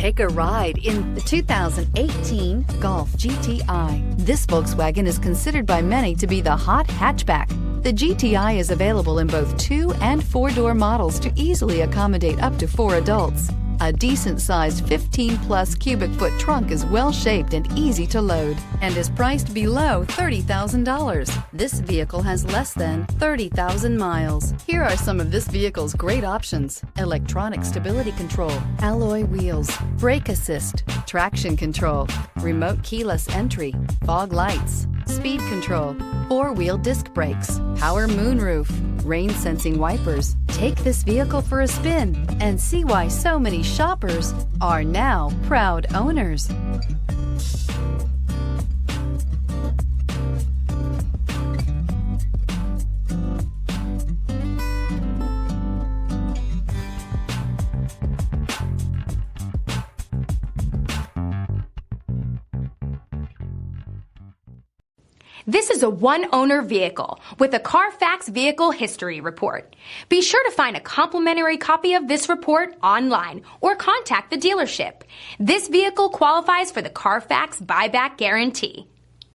Take a ride in the 2018 Golf GTI. This Volkswagen is considered by many to be the hot hatchback. The GTI is available in both 2- and 4-door models to easily accommodate up to 4 adults. A decent-sized 15-plus cubic foot trunk is well-shaped and easy to load and is priced below $30,000. This vehicle has less than 30,000 miles. Here are some of this vehicle's great options: electronic stability control, alloy wheels, brake assist, traction control, remote keyless entry, fog lights, speed control, 4-wheel disc brakes, power moonroof, rain sensing wipers. Take this vehicle for a spin and see why so many shoppers are now proud owners. This is a one-owner vehicle with a Carfax Vehicle History Report. Be sure to find a complimentary copy of this report online or contact the dealership. This vehicle qualifies for the Carfax Buyback Guarantee.